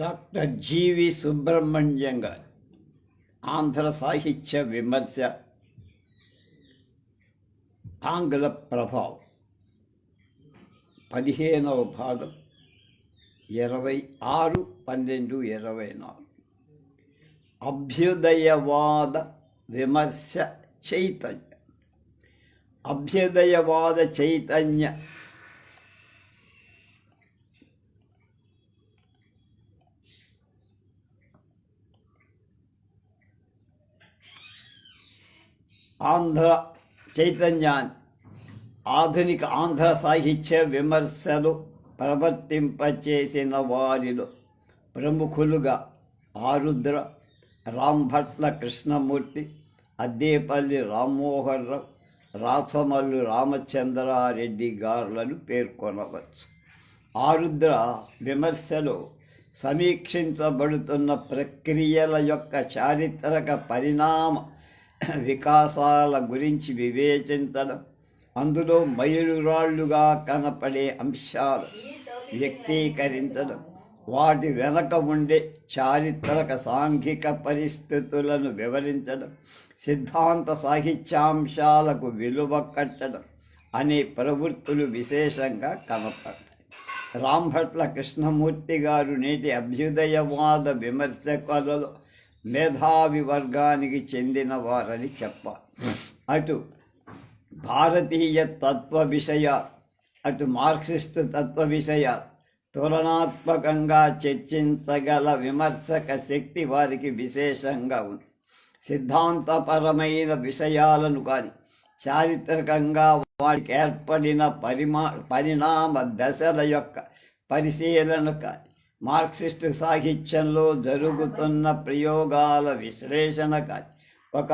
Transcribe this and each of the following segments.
Doctor జీవి సుబ్రహ్మణ్యం గారు ఆంధ్ర సాహిత్య విమర్శ, ఆంగ్ల ప్రభావం 15వ భాగం 26/12/24. అభ్యుదయవాద విమర్శ చైతన్య. అభ్యుదయవాద చైతన్య ఆంధ్ర చైతన్యాన్ని ఆధునిక ఆంధ్ర సాహిత్య విమర్శలు ప్రవర్తింపచేసిన వారిలో ప్రముఖులుగా ఆరుద్ర, రాంభట్ల కృష్ణమూర్తి, అద్దేపల్లి రామ్మోహన్ రావు, రాచమల్లు రామచంద్రారెడ్డి గారులను పేర్కొనవచ్చు. ఆరుద్ర విమర్శలో సమీక్షించబడుతున్న ప్రక్రియల యొక్క చారిత్రక పరిణామ వికాసాల గురించి వివేచించడం, అందులో మైలురాళ్లుగా కనపడే అంశాలు వ్యక్తీకరించడం, వాటి వెనక ఉండే చారిత్రక సాంఘిక పరిస్థితులను వివరించడం, సిద్ధాంత సాహిత్యాంశాలకు విలువ కట్టడం అనే ప్రవృత్తులు విశేషంగా కనపడతాయి. రాంభట్ల కృష్ణమూర్తి గారు నేటి అభ్యుదయవాద విమర్శకులలో మేధావి వర్గానికి చెందిన వారని చెప్పాలి. అటు భారతీయ తత్వ విషయాలు, అటు మార్క్సిస్టు తత్వ విషయాలు తులనాత్మకంగా చర్చించగల విమర్శక శక్తి వారికి విశేషంగా ఉంది. సిద్ధాంతపరమైన విషయాలను కానీ, చారిత్రకంగా వాటికి ఏర్పడిన పరిణామ దశల యొక్క పరిశీలన కానీ, మార్క్సిస్టు సాహిత్యంలో జరుగుతున్న ప్రయోగాల విశ్లేషణ కానీ, ఒక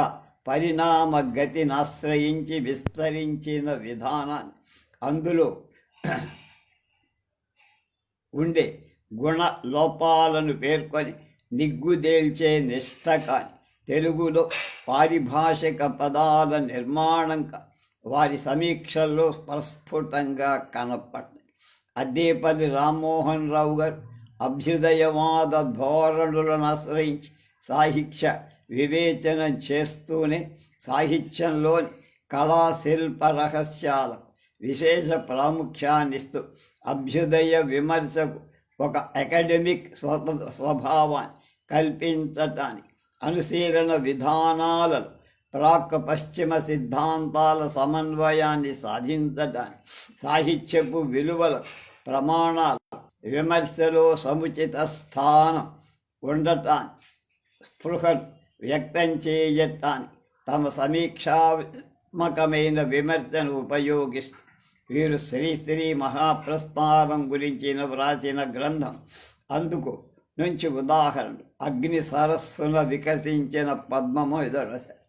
పరిణామ గతిని ఆశ్రయించి విస్తరించిన విధానాన్ని, అందులో ఉండే గుణ లోపాలను పేర్కొని నిగ్గుదేల్చే నిష్ఠ కానీ, తెలుగులో పారిభాషిక పదాల నిర్మాణం వారి సమీక్షల్లో ప్రస్ఫుటంగా కనపడ్డాయి. అద్దేపల్లి రామ్మోహన్ రావు గారు అభ్యుదయవాద ధోరణులను ఆశ్రయించి సాహిత్య వివేచనం చేస్తూనే సాహిత్యంలోని కళాశిల్ప రహస్యాలకు విశేష ప్రాముఖ్యాన్నిస్తూ అభ్యుదయ విమర్శకు ఒక అకాడమిక్ స్వభావాన్ని కల్పించటానికి, అనుశీలన విధానాలలో ప్రాక్ పశ్చిమ సిద్ధాంతాల సమన్వయాన్ని సాధించటానికి, సాహిత్యపు విలువల ప్రమాణాలు విమర్శలో సముచిత స్థానం ఉండటానికి, స్పృహ వ్యక్తం చేయటానికి తమ సమీక్షాత్మకమైన విమర్శను ఉపయోగిస్తూ వీరు శ్రీశ్రీ మహాప్రస్థానం గురించిన వ్రాసిన గ్రంథం. అందుకు నుంచి ఉదాహరణలు అగ్ని సరస్సున వికసించిన పద్మము ఎదురశారు.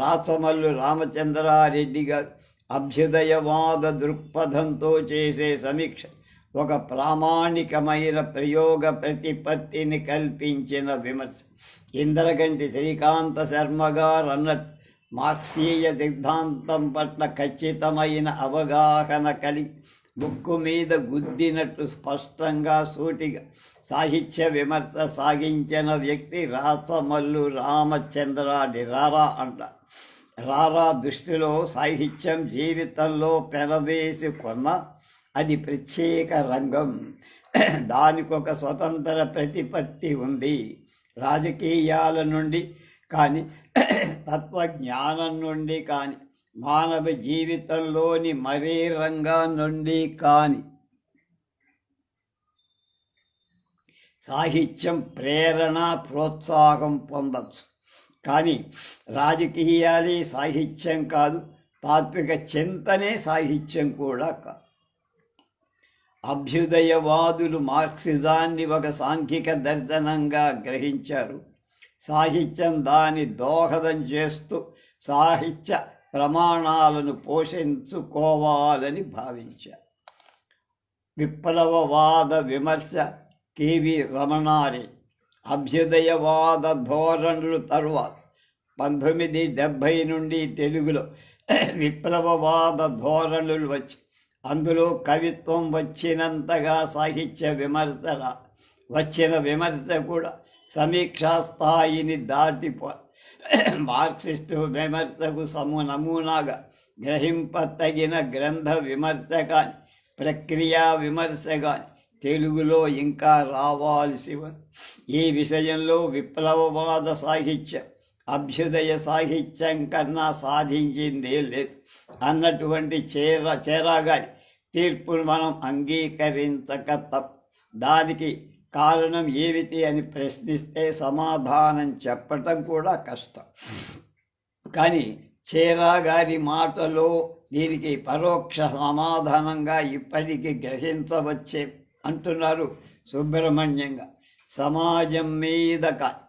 రాచమల్లు రామచంద్రారెడ్డి గారు అభ్యుదయవాద దృక్పథంతో చేసే సమీక్ష ఒక ప్రామాణికమైన ప్రయోగ ప్రతిపత్తిని కల్పించిన విమర్శ. ఇంద్రగంటి శ్రీకాంత శర్మ గారు అన్నట్టు మార్క్సీయ సిద్ధాంతం పట్ల ఖచ్చితమైన అవగాహన కలిగి ముక్కు మీద గుద్దినట్టు స్పష్టంగా సూటిగా సాహిత్య విమర్శ సాగించిన వ్యక్తి రాచమల్లు రామచంద్రారెడ్డి. రారా అంటారు. రారా దృష్టిలో సాహిత్యం జీవితంలో పెనవేసుకున్న అది ప్రత్యేక రంగం. దానికొక స్వతంత్ర ప్రతిపత్తి ఉంది. రాజకీయాల నుండి కానీ, తత్వజ్ఞానం నుండి కానీ, మానవ జీవితంలోని మరే రంగం నుండి కానీ సాహిత్యం ప్రేరణ ప్రోత్సాహం పొందవచ్చు. కానీ రాజకీయాలే సాహిత్యం కాదు, తాత్విక చింతనే సాహిత్యం కూడా కాదు. అభ్యుదయవాదులు మార్క్సిజాన్ని ఒక సాంఘిక దర్శనంగా గ్రహించారు. సాహిత్యం దాని దోహదం చేస్తూ సాహిత్య ప్రమాణాలను పోషించుకోవాలని భావించారు. విప్లవవాద విమర్శ కెవి రమణారెడ్డి అభ్యుదయవాద ధోరణులు తరువాత 1970 నుండి తెలుగులో విప్లవవాద ధోరణులు వచ్చి అందులో కవిత్వం వచ్చినంతగా సాహిత్య విమర్శల వచ్చిన విమర్శ కూడా సమీక్షా స్థాయిని దాటిపో మార్క్సిస్టు విమర్శకు నమూనాగా గ్రహింపతగిన గ్రంథ విమర్శ కానీ ప్రక్రియా విమర్శ కానీ తెలుగులో ఇంకా రావాల్సి ఉంది. ఈ విషయంలో విప్లవవాద సాహిత్యం అభ్యుదయ సాహిత్యం కన్నా సాధించిందే లేదు అన్నటువంటి చేరాగాని తీర్పును మనం అంగీకరించక తప్ప. దానికి కారణం ఏమిటి అని ప్రశ్నిస్తే సమాధానం చెప్పటం కూడా కష్టం. కానీ చేరాగారి మాటలో దీనికి పరోక్ష సమాధానంగా ఇప్పటికీ గ్రహించవచ్చే అంటున్నారు సుబ్రహ్మణ్యంగా. సమాజం మీద కానీ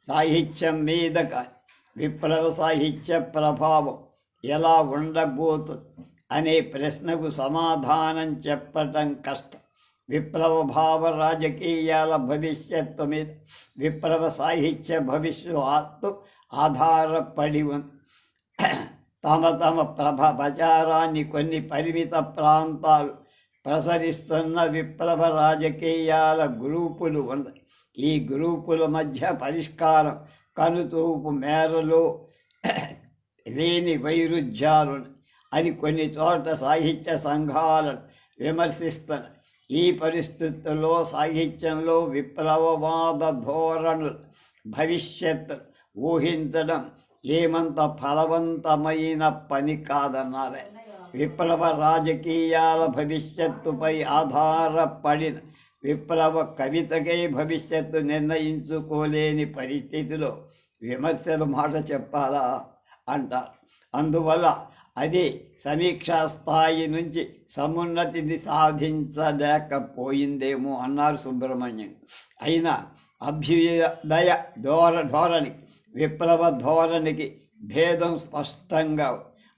సాహిత్యం మీద కానీ విప్లవ సాహిత్య ప్రభావం ఎలా ఉండబోతుంది అనే ప్రశ్నకు సమాధానం చెప్పటం కష్టం. విప్లవ భావ రాజకీయాల భవిష్యత్తు మీద విప్లవ సాహిత్య భవిష్యత్తు ఆధారపడి ఉంది. తమ ప్రచారాన్ని కొన్ని పరిమిత ప్రాంతాలు ప్రసరిస్తున్న విప్లవ రాజకీయాల గ్రూపులు ఉన్నాయి. ఈ గ్రూపుల మధ్య పరిష్కారం కనుతూపు మేరలో లేని వైరుధ్యాలు అని కొన్ని చోట సాహిత్య సంఘాలను విమర్శిస్తున్నాయి. ఈ పరిస్థితుల్లో సాహిత్యంలో విప్లవవాద ధోరణుల భవిష్యత్తు ఊహించడం ఏమంత ఫలవంతమైన పని కాదన్నారే. విప్లవ రాజకీయాల భవిష్యత్తుపై ఆధారపడిన విప్లవ కవితకై భవిష్యత్తు నిర్ణయించుకోలేని పరిస్థితిలో విమర్శల మాట చెప్పాలా అంటారు. అందువల్ల అది సమీక్షా స్థాయి నుంచి సమున్నతిని సాధించలేకపోయిందేమో అన్నారు సుబ్రహ్మణ్యం. అయినా అభ్యుదయ ధోరణి విప్లవ ధోరణికి భేదం స్పష్టంగా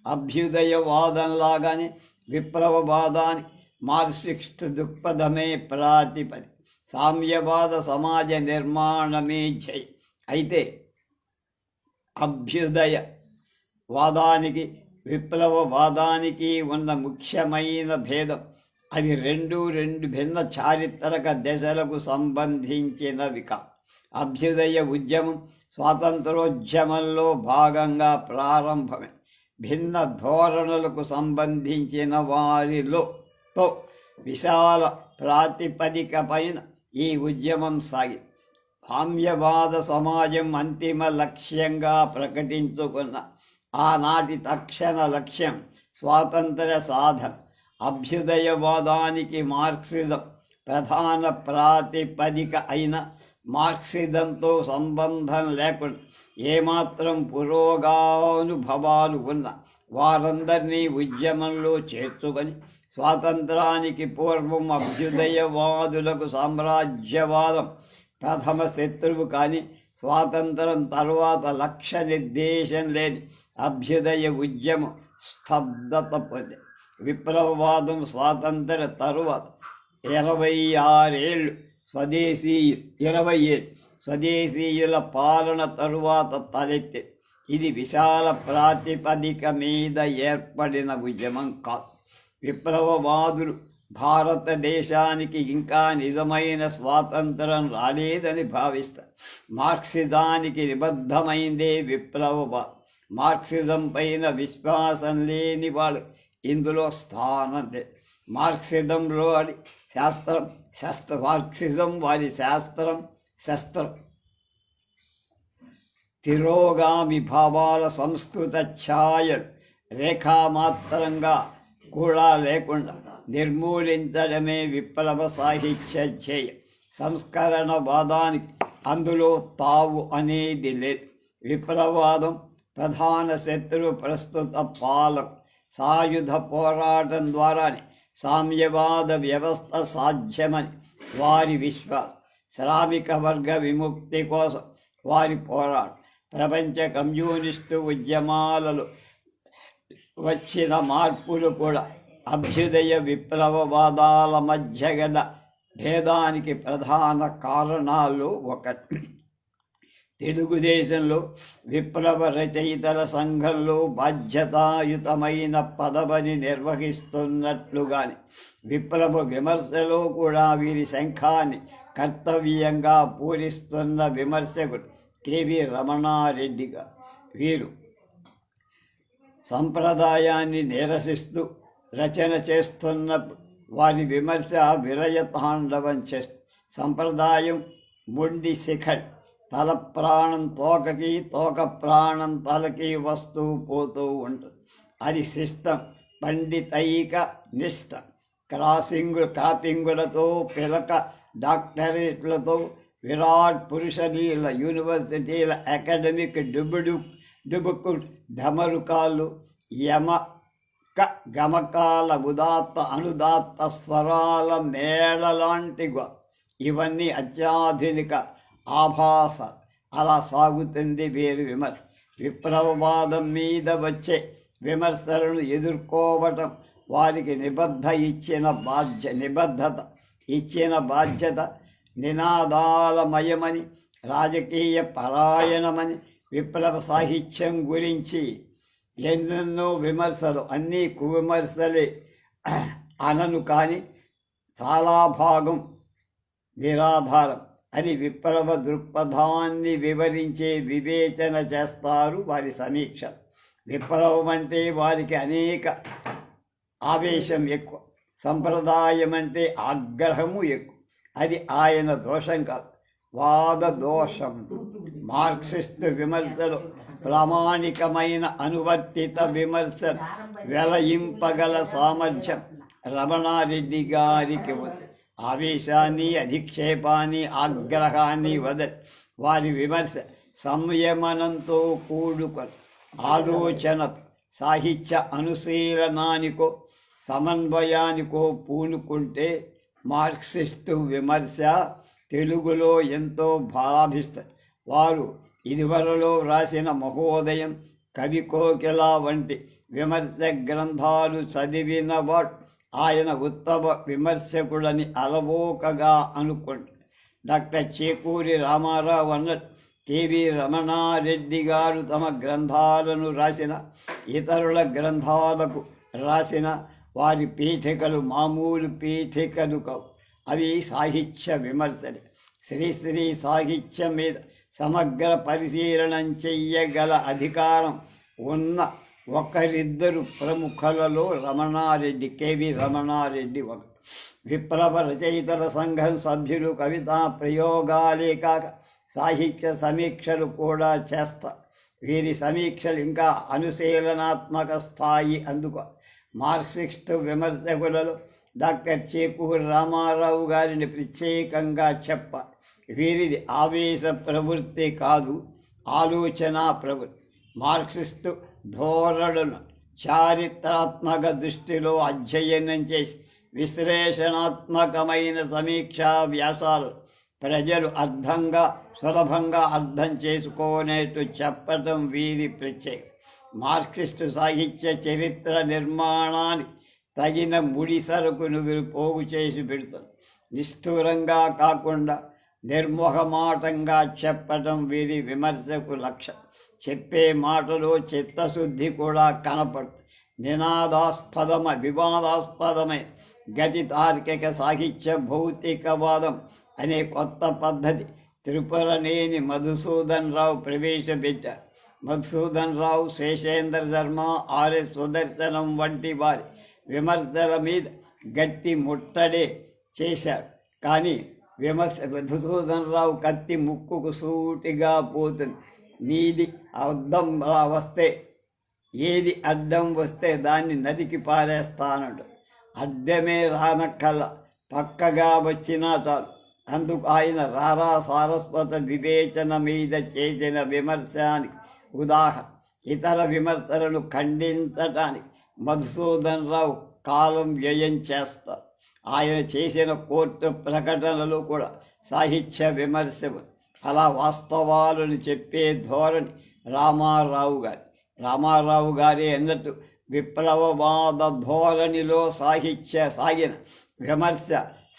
అభ్యుదయవాదంలాగానే విప్లవవాదాన్ని మార్క్సిస్ట్ దృక్పథమే ప్రాతిపది, సామ్యవాద సమాజ నిర్మాణమే జై. అయితే అభ్యుదయ వాదానికి విప్లవవాదానికి ఉన్న ముఖ్యమైన భేదం అది రెండు భిన్న చారిత్రక దశలకు సంబంధించినవి కావు. అభ్యుదయ ఉద్యమం స్వాతంత్రోద్యమంలో భాగంగా ప్రారంభమే. భిన్న ధోరణులకు సంబంధించిన వారిలో విశాల ప్రాతిపదిక పైన ఈ ఉద్యమం సాగింది. సామ్యవాద సమాజం అంతిమ లక్ష్యంగా ప్రకటించుకున్న ఆనాటి తక్షణ లక్ష్యం స్వాతంత్ర సాధన. అభ్యుదయవాదానికి మార్క్సిజం ప్రధాన ప్రాతిపదిక అయిన మార్క్సిజంతో సంబంధం లేకుండా ఏమాత్రం పురోగానుభవాలు ఉన్న వారందరినీ ఉద్యమంలో చేర్చుకొని స్వాతంత్రానికి పూర్వం అభ్యుదయవాదులకు సామ్రాజ్యవాదం ప్రథమ శత్రువు కానీ స్వాతంత్రం తరువాత లక్ష్య నిర్దేశం లేని అభ్యుదయ ఉద్యమం స్తబ్దత పొంది. విప్లవవాదం స్వాతంత్ర తరువాత 26 ఏళ్ళు స్వదేశీయుల పాలన తరువాత తలెత్తే ఇది విశాల ప్రాతిపదిక మీద ఏర్పడిన ఉద్యమం కాదు. విప్లవవాదులు భారతదేశానికి ఇంకా నిజమైన స్వాతంత్రం రాలేదని భావిస్తారు. మార్క్సిజానికి నిబద్ధమైందే విప్లవవాదం. మార్క్సిజం పైన విశ్వాసం లేని వాళ్ళు ఇందులో స్థానం లేదు. మార్క్సిజంలో అది మార్క్సిజం వారి శస్త్రం తిరోగామి భావాల సంస్కృత ఛాయలు రేఖామాత్రంగా కూడా లేకుండా నిర్మూలించడమే విప్లవ సాహిత్య ధ్యేయం. సంస్కరణవాదానికి అందులో తావు అనేది లేదు. విప్లవవాదం ప్రధాన శత్రువు ప్రస్తుత పాలకులు. సాయుధ పోరాటం ద్వారానే సామ్యవాద వ్యవస్థ సాధ్యమని వారి విశ్వాసం. శ్రామిక వర్గ విముక్తి కోసం వారి పోరాటం. ప్రపంచ కమ్యూనిస్టు ఉద్యమాలలో వచ్చిన మార్పులు కూడా అభ్యుదయ విప్లవవాదాల మధ్య గల భేదానికి ప్రధాన కారణాలు ఒకటి. తెలుగుదేశంలో విప్లవ రచయితల సంఘంలో బాధ్యతాయుతమైన పదవిని నిర్వహిస్తున్నట్లుగాని విప్లవ విమర్శలో కూడా వీరి శంఖాన్ని కర్తవ్యంగా పూరిస్తున్న విమర్శకుడు కెవి రమణారెడ్డి గారు. వీరు సంప్రదాయాన్ని నిరసిస్తూ రచన చేస్తున్నప్పుడు వారి విమర్శ విరయతాండవం చేస్తుంది. సంప్రదాయం మొండి శిఖడి, తల ప్రాణం తోకకి, తోక ప్రాణం తలకి వస్తూ పోతూ ఉంటుంది. అది శిష్టం, పండితైక నిష్ట. కాపింగులతో, పిలక డాక్టరేట్లతో, విరాట్ పురుషలీల యూనివర్సిటీల అకాడమిక్ డుబుకు ఢమరుకాలు, గమకాల ఉదాత్త అనుదాత్త స్వరాల మేళలాంటిగా ఇవన్నీ అత్యాధునిక ఆభాస. అలా సాగుతుంది వీరి విమర్శ. విప్లవవాదం మీద వచ్చే విమర్శలను ఎదుర్కోవటం వారికి నిబద్ధత ఇచ్చిన బాధ్యత. నినాదాలమయమని, రాజకీయ పరాయణమని విప్లవ సాహిత్యం గురించి ఎన్నెన్నో విమర్శలు, అన్నీ కువిమర్శలే అనను, కానీ చాలా భాగం నిరాధారం అని విప్లవ దృక్పథాన్ని వివరించే వివేచన చేస్తారు వారి సమీక్ష. విప్లవం అంటే వారికి అనేక ఆవేశం ఎక్కువ, సంప్రదాయం అంటే ఆగ్రహము ఎక్కువ. అది ఆయన దోషం కాదు, వాద దోషం. మార్క్సిస్టు విమర్శలు ప్రామాణికమైన అనువర్తిత విమర్శ వెలయింపగల సామర్థ్యం రమణారెడ్డి గారికి ఉంది. ఆవేశాన్ని, అధిక్షేపాన్ని, ఆగ్రహాన్ని వదలి వారి విమర్శ సంయమనంతో కూడుకొని ఆలోచన, సాహిత్య అనుశీలనానికో సమన్వయానికో పూనుకుంటే మార్క్సిస్టు విమర్శ తెలుగులో ఎంతో భావిస్తారు. వారు ఇదివరలో వ్రాసిన మహోదయం, కవి కోకిల వంటి విమర్శ గ్రంథాలు చదివినవాడు ఆయన ఉత్తమ విమర్శకుడని అలవోకగా అనుకుంటారు. డాక్టర్ చేకూరి రామారావు అన్నట్టు కెవి రమణారెడ్డి గారు తమ గ్రంథాలను రాసిన, ఇతరుల గ్రంథాలకు రాసిన వారి పీఠికలు మామూలు పీఠికలు కావు. అవి సాహిత్య విమర్శలు. శ్రీశ్రీ సాహిత్యం మీద సమగ్ర పరిశీలనం చెయ్యగల అధికారం ఉన్న ఒకరిద్దరు ప్రముఖులలో కెవి రమణారెడ్డి ఒకరు. విప్లవ రచయితల సంఘం సభ్యులు కవితా ప్రయోగాలే కాక సాహిత్య సమీక్షలు కూడా చేస్తారు. వీరి సమీక్షలు ఇంకా అనుశీలనాత్మక స్థాయి అందుకో. మార్క్సిస్టు విమర్శకులలో డాక్టర్ చేకూరి రామారావు గారిని ప్రత్యేకంగా చెప్పాలి. వీరిది ఆవేశ ప్రవృత్తి కాదు, ఆలోచనా ప్రవృత్తి. మార్క్సిస్టు ధోరణులను చారిత్రాత్మక దృష్టిలో అధ్యయనం చేసి విశ్లేషణాత్మకమైన సమీక్షా వ్యాసాలు ప్రజలు సులభంగా అర్థం చేసుకోనేట్టు చెప్పటం వీరి ప్రత్యేకం. మార్క్సిస్టు సాహిత్య చరిత్ర నిర్మాణానికి తగిన ముడి సరుకును వీరు పోగు చేసి పెడతారు. నిష్ఠూరంగా కాకుండా నిర్మోహమాటంగా చెప్పటం వీరి విమర్శకు లక్ష్యం. చెప్పే మాటలో చిత్తశుద్ధి కూడా కనపడుతుంది. వివాదాస్పదమైన గతి తార్కిక సాహిత్య భౌతికవాదం అనే కొత్త పద్ధతి త్రిపురనేని మధుసూదన్ రావు ప్రవేశపెట్టారు. మధుసూదన్ రావు, శేషేంద్ర శర్మ, ఆర్ఎస్ సుదర్శనం వంటి వారి విమర్శల మీద గట్టి ముట్టడే చేశారు. కానీ మధుసూదన్ రావు కత్తి ముక్కుకు సూటిగా పోతుంది. ఏది అడ్డం వస్తే దాన్ని నదికి పారేస్తానడు. అడ్డమే రానక్కల పక్కగా వచ్చినా చాలు. అందుకు ఆయన రారా సారస్వత వివేచన మీద చేసిన విమర్శానికి ఉదాహరణ. ఇతర విమర్శలను ఖండించటానికి మధుసూదన్ రావు కాలం వ్యయం చేస్తారు. ఆయన చేసిన కోర్టు ప్రకటనలు కూడా సాహిత్య విమర్శ. అలా వాస్తవాలను చెప్పే ధోరణి రామారావు గారి అన్నట్టు విప్లవవాద ధోరణిలో సాగిన విమర్శ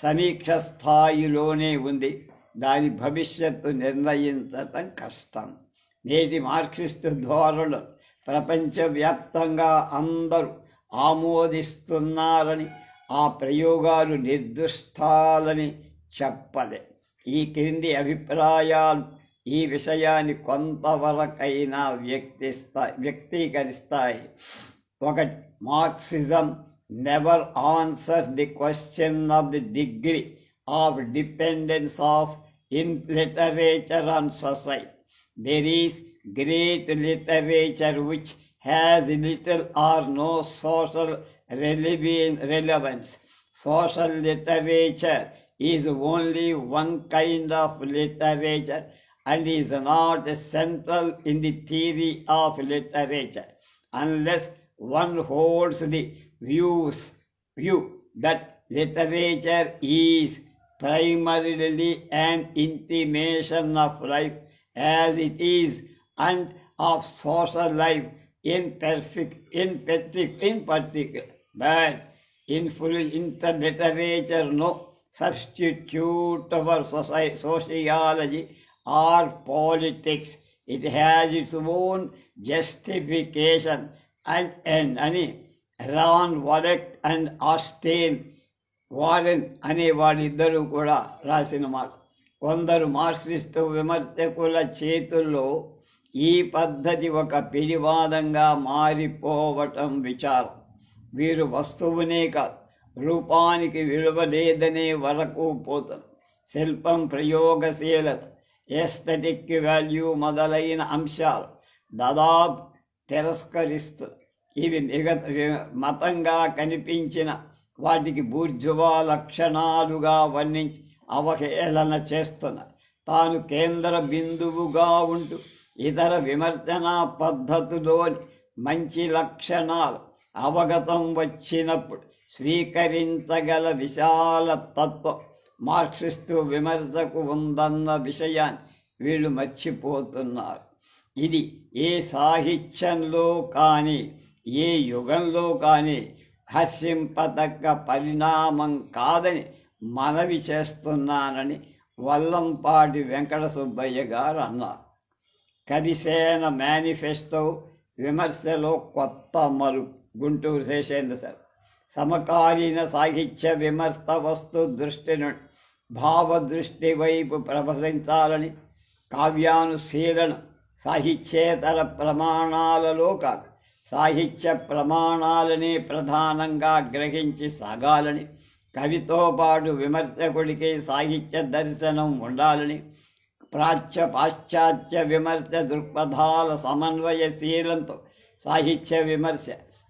సమీక్ష స్థాయిలోనే ఉంది. దాని భవిష్యత్తు నిర్ణయించటం కష్టం. నేటి మార్క్సిస్టు ధోరణులు ప్రపంచవ్యాప్తంగా అందరూ ఆమోదిస్తున్నారని, ఆ ప్రయోగాలు నిర్దుష్టాలని చెప్పలే. ఈ క్రింది అభిప్రాయాలు ఈ విషయాన్ని కొంతవరకైనా వ్యక్తీకరిస్తాయి. ఒకటి, Marxism never answers the question of the degree of dependence of in literature on society. There is great literature which has little or no social relevance. Social literature is only one kind of literature and is not central in the theory of literature, unless one holds the view that literature is primarily an intimation of life as it is and of social life in particular, but literature no substitute for sociology or politics. It has its own justification and Ron Wallet and Austin Warren అనే వాళ్ళిద్దరూ కూడా రాసిన మాట. కొందరు Marxist విమర్శకుల చేతుల్లో ఈ పద్ధతి ఒక పిడివాదంగా మారిపోవటం విచారం. వీరు వస్తువునే కాదు, రూపానికి విలువ లేదనే వరకు పోతారు. శిల్పం, ప్రయోగశీలత, ఎస్థెటిక్ వాల్యూ మొదలైన అంశాలు దాదాపు తిరస్కరిస్తుంది. ఇవి మతంగా కనిపించిన వాటికి బూర్జువా లక్షణాలుగా వర్ణించి అవహేళన చేస్తున్నారు. తాను కేంద్ర బిందువుగా ఉంటూ ఇతర విమర్శనా పద్ధతిలోని మంచి లక్షణాలు అవగతం వచ్చినప్పుడు స్వీకరించగల విశాల తత్వం మార్క్సిస్టు విమర్శకు ఉందన్న విషయాన్ని వీళ్ళు మర్చిపోతున్నారు. ఇది ఏ సాహిత్యంలో కానీ ఏ యుగంలో కానీ హర్షింపదగ్గ పరిణామం కాదని మనవి చేస్తున్నానని వల్లంపాటి వెంకట సుబ్బయ్య గారు అన్నారు. కవిసేన మేనిఫెస్టో విమర్శలో కొత్త మలుపు. గుంటూరు శేషేంద్ర సార్. సమకాలీన సాహిత్య విమర్శ వస్తు దృష్టి నుండి భావదృష్టి వైపు ప్రవహించాలని, కావ్యానుశీలన సాహిత్యేతర ప్రమాణాలలో కాదు సాహిత్య ప్రమాణాలనే ప్రధానంగా గ్రహించి సాగాలని, కవితో పాటు విమర్శకుడికి సాహిత్య దర్శనం ఉండాలని, పాశ్చాత్య విమర్శ దృక్పథాల సమన్వయశీలంతో సాహిత్య విమర్శ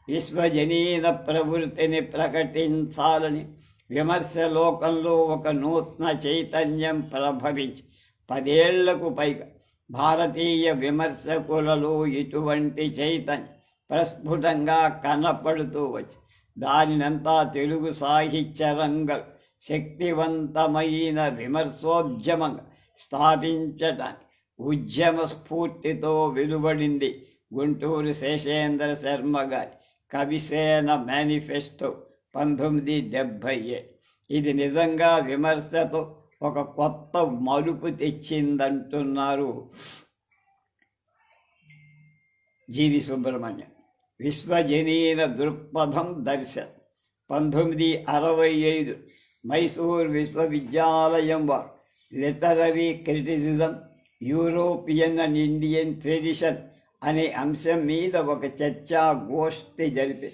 విశ్వజనీన ప్రవృత్తిని ప్రకటించాలని, విమర్శ లోకంలో ఒక నూతన చైతన్యం ప్రభవించి 10 ఏళ్లకు పైగా భారతీయ విమర్శకులలో ఇటువంటి చైతన్యం ప్రస్ఫుటంగా కనపడుతూ వచ్చి దానినంతా తెలుగు సాహిత్య రంగం శక్తివంతమైన విమర్శోద్యమంగా స్థాపించటానికి ఉద్యమ స్ఫూర్తితో వెలువడింది గుంటూరు శేషేంద్ర శర్మ గారి కవిసేన మేనిఫెస్టో 1970. ఇది నిజంగా విమర్శతో ఒక కొత్త మలుపు తెచ్చిందంటున్నారు జీవి సుబ్రహ్మణ్యం. విశ్వజనీన దృక్పథం దర్శన్ 1965 మైసూర్ విశ్వవిద్యాలయం వారు literary criticism, European and Indian tradition అనే అంశం మీద ఒక చర్చా గోష్ఠి జరిపి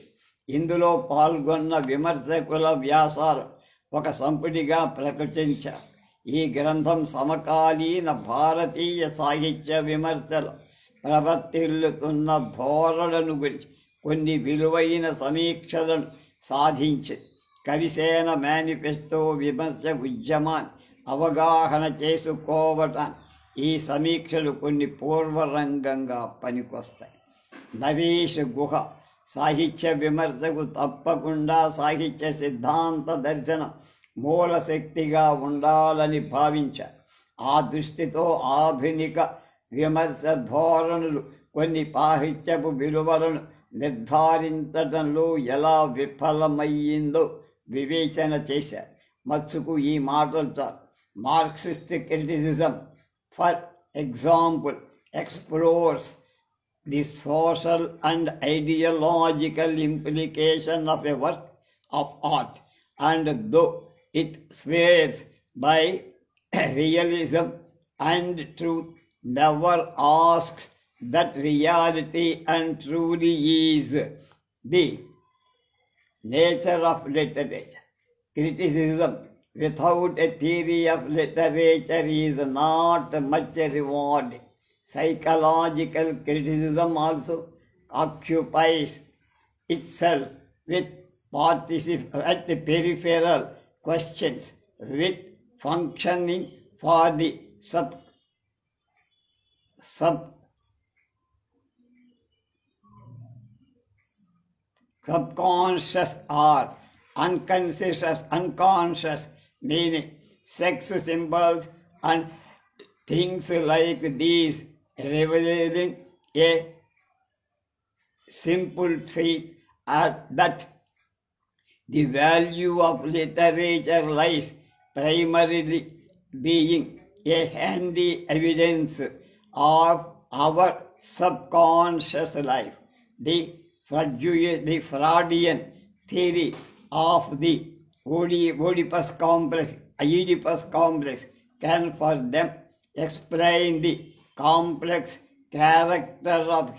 ఇందులో పాల్గొన్న విమర్శకుల వ్యాసాలు ఒక సంపుటిగా ప్రకటించారు. ఈ గ్రంథం సమకాలీన భారతీయ సాహిత్య విమర్శలు ప్రవర్తిల్లుతున్న ధోరణులను గురించి కొన్ని విలువైన సమీక్షలను సాధించింది. కవిసేన మేనిఫెస్టో విమర్శ ఉద్యమాన్ని అవగాహన చేసుకోవటానికి ఈ సమీక్షలు కొన్ని పూర్వరంగంగా పనికొస్తాయి. నరేష్ గుహ సాహిత్య విమర్శకు తప్పకుండా సాహిత్య సిద్ధాంత దర్శనం మూల శక్తిగా ఉండాలని భావించారు. ఆ దృష్టితో ఆధునిక విమర్శ ధోరణులు కొన్ని సాహిత్యపు విలువలను నిర్ధారించడంలో ఎలా విఫలమయ్యిందో వివేచన చేశారు. మత్సుకు ఈ మాటలు చాలు. Marxist criticism, for example, explores the social and ideological implication of a work of art, and though it swears by realism and truth, never asks that reality and truly is the nature of literature. Criticism without a theory of literature is not much rewarding. Psychological criticism also occupies itself with peripheral questions, with functioning for the sub subconscious or unconscious, meaning sex symbols and things like these, revealing a simple faith that the value of literature lies primarily being a handy evidence of our subconscious life. The Freudian theory of the Oedipus complex can for them explain the complex character of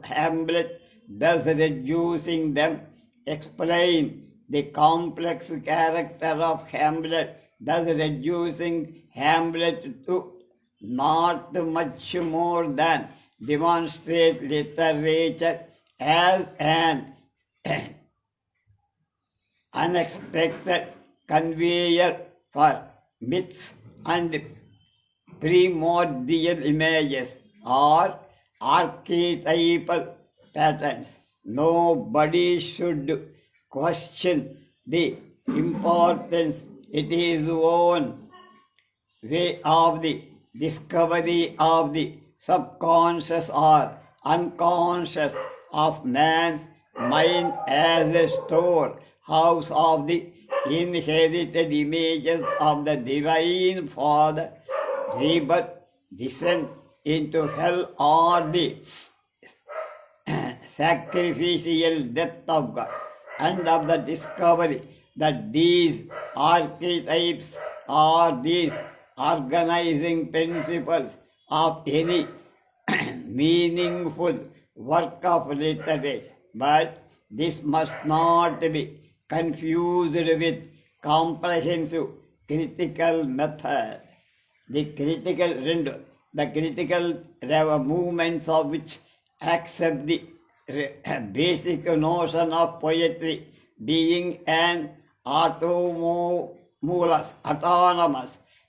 Hamlet, thus reducing them, explain the complex character of Hamlet, thus reducing Hamlet to not much more than demonstrate literature as an unexpected conveyor for myths and primordial images or archetypal patterns. Nobody should question the importance it is own way of the discovery of the subconscious or unconscious of man's mind as a storehouse of the inherited images of the Divine Father, rebirth, descent into hell, or the sacrificial death of God, and of the discovery that these archetypes are these organizing principles of any meaningful work of literature. But this must not be confused with comprehensive critical method. The critical movements of which accept the basic notion of poetry being an autonomous,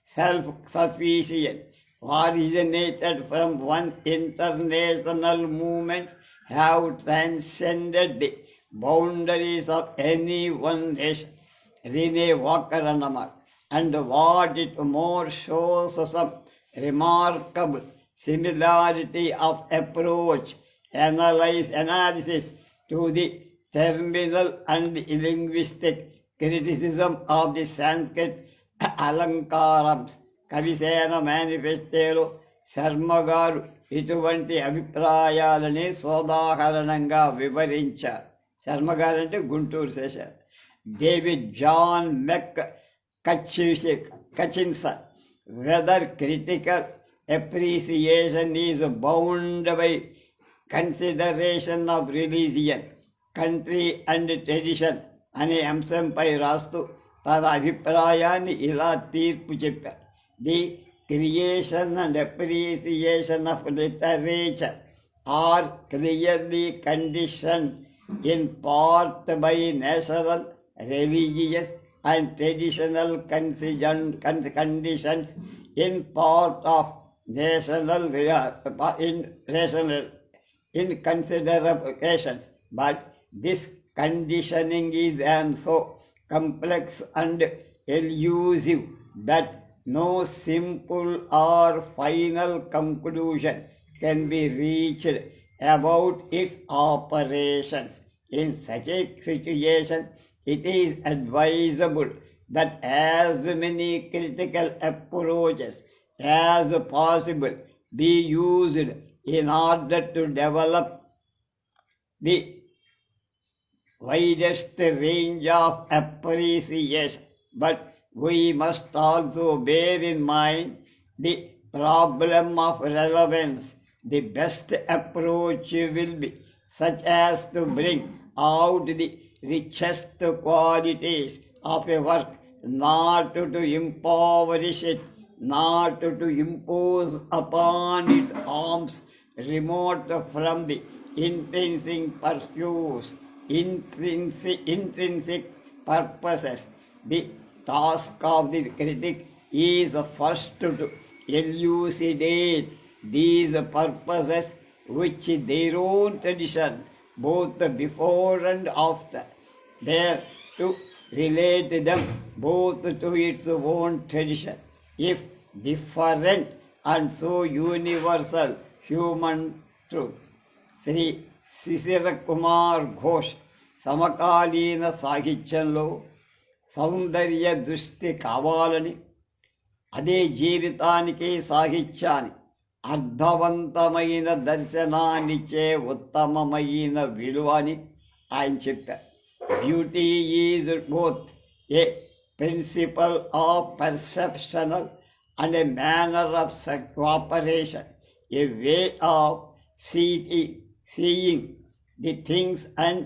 self-sufficient, originated from one international movement, have transcended the boundaries of any one nation. Rene Walker and what it more shows some remarkable similarity of approach, analysis to the terminal and linguistic criticism of the Sanskrit alankarams. Kavisena మేనిఫెస్టోలో శర్మగారు ఇటువంటి అభిప్రాయాలని సోదాహరణంగా వివరించారు. శర్మగారు అంటే గుంటూరు శేషారు. David John Hutchinson, whether critical appreciation is bound by consideration of religion, country and tradition అనే అంశంపై రాస్తూ తన అభిప్రాయాన్ని ఇలా తీర్పు చెప్పారు. The creation and appreciation of literature are clearly conditioned in part by national, religious and traditional conditions, in part of national in considerations. But this conditioning is so complex and elusive that no simple or final conclusion can be reached about its operations. In such a situation, it is advisable that as many critical approaches as possible be used in order to develop the widest range of appreciation. But we must also bear in mind the problem of relevance. The best approach will be such as to bring out the richest qualities of a work, not to impoverish it, not to impose upon its arms, remote from the intrinsic pursuits, intrinsic purposes. The task of the critic is first to elucidate these purposes which their own tradition, both before and after, dare to relate them both to its own tradition, if different and so universal human truth. Shri శిశిర కుమార్ ఘోష్ సమకాలీన సాహిత్యంలో సౌందర్య దృష్టి కావాలని, అదే జీవితానికి సాహిత్యాన్ని అర్థవంతమైన దర్శనాన్నిచ్చే ఉత్తమమైన విలువ అని ఆయన చెప్పారు. Beauty is both a principle of perceptional and a manner of cooperation, a way of seeing the things and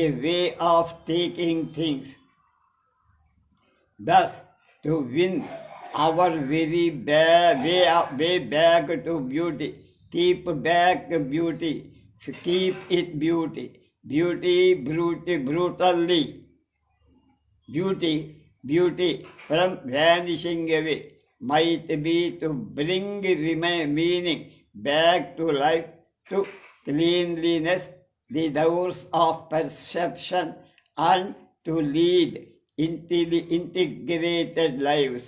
a way of taking things. Thus, to win our very way back to beauty, keep back beauty, keep it beauty, brutally, beauty from vanishing away, might be to bring meaning back to life, to cleanliness, the doors of perception, and to lead integrated lives.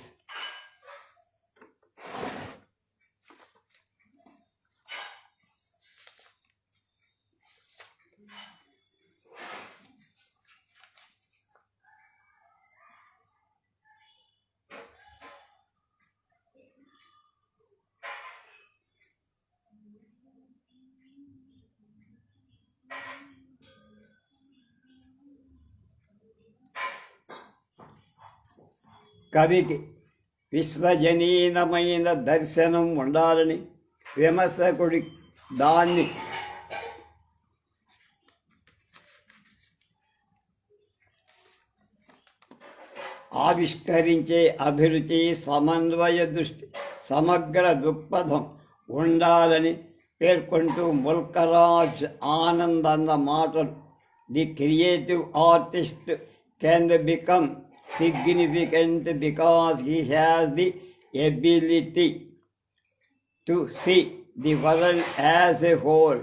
కవికి విశ్వజనీనమైన దర్శనం ఉండాలని, విమర్శకుడి దాన్ని ఆవిష్కరించే అభిరుచి, సమన్వయ దృష్టి, సమగ్ర దృక్పథం ఉండాలని పేర్కొంటూ ముల్కరాజ్ ఆనంద్ అన్న మాటలు, the creative artist can become significant because he has the ability to see the world as a whole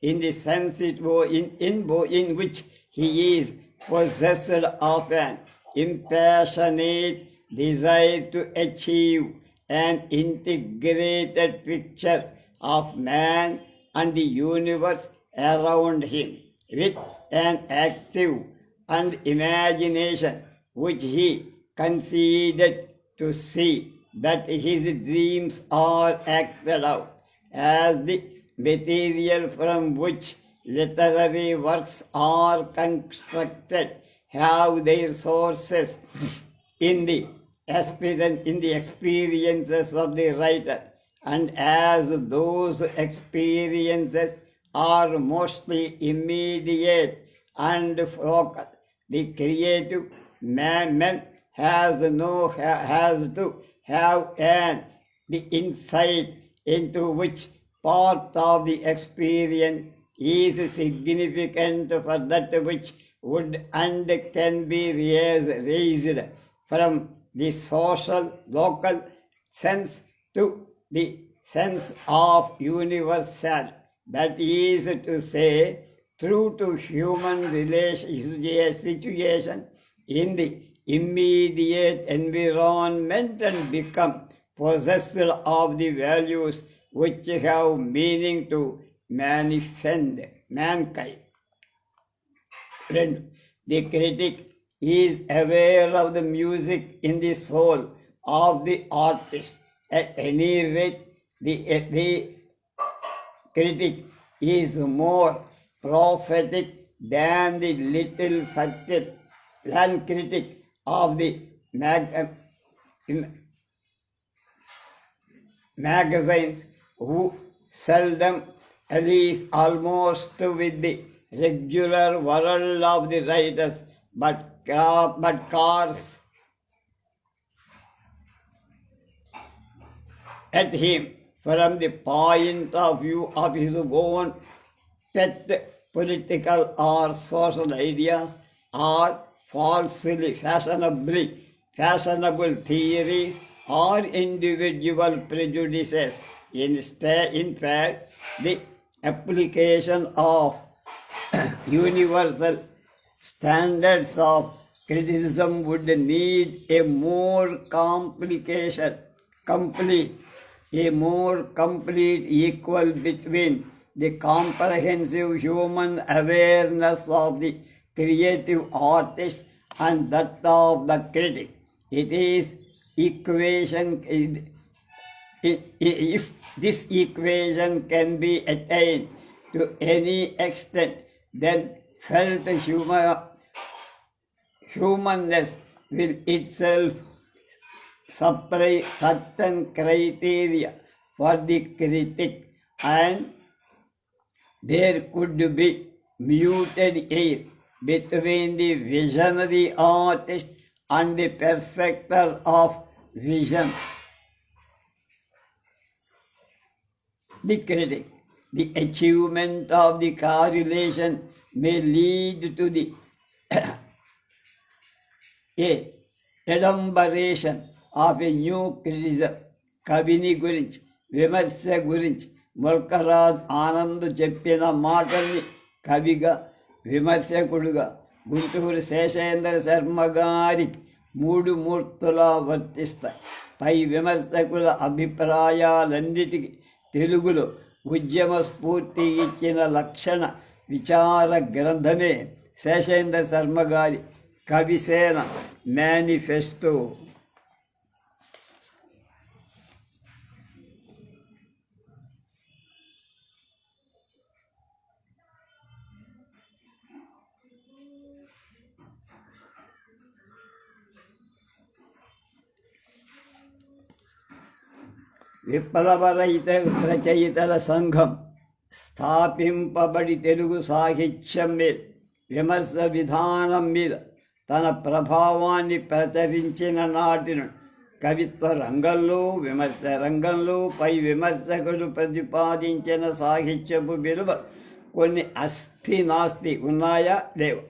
in the sense in which he is possessed of an impassionate desire to achieve an integrated picture of man and the universe around him, with an active and imagination which he conceded to see that his dreams are acted out as the material from which literary works are constructed have their sources in the experiences of the writer, and as those experiences are mostly immediate and focal, the creative man has to have the insight into which part of the experience is significant for that which would and can be raised from the social local sense to the sense of universal, that is to say, through to human situation in the immediate environment, and become possessed of the values which have meaning to mankind. 2. The critic He is aware of the music in the soul of the artist. At any rate, the critic is more prophetic than the little circle than critic of the magazines who seldom, at least almost with the regular world of the writers, but cars at him from the point of view of his own pet political or social ideas or falsely fashionable theories or individual prejudices. Instead, in fact, the application of universal standards of criticism would need a more complete equal between the comprehensive human awareness of the creative artist and that of the critic. It is equation. If this equation can be attained to any extent, then felt humanness will itself supply certain criteria for the critic, and there could be muted air between the visionary artist and the perfecter of vision, the critic. The achievement of the correlation may lead to the adumbration of a new criticism. కవిని గురించి, విమర్శ గురించి ముల్కరాజ్ ఆనంద్ చెప్పిన మాటల్ని కవిగా, విమర్శకుడుగా గుంటూరు శేషేంద్ర శర్మ గారికి మూడు మూర్తులా వర్తిస్తాయి. పై విమర్శకుల అభిప్రాయాలన్నిటికీ తెలుగులో ఉద్యమ స్ఫూర్తి ఇచ్చిన లక్షణ విచార గ్రంథమే శేషేంద్ర శర్మ గారి కవిసేన మేనిఫెస్టో. విప్లవ రచయితల సంఘం స్థాపింపబడి తెలుగు సాహిత్యం మీద, విమర్శ విధానం మీద తన ప్రభావాన్ని ప్రచరించిన నాటి నుండి కవిత్వ రంగంలో, విమర్శ రంగంలో పై విమర్శకులు ప్రతిపాదించిన సాహిత్యపు విలువ కొన్ని అస్థి నాస్తి ఉన్నాయా లేవు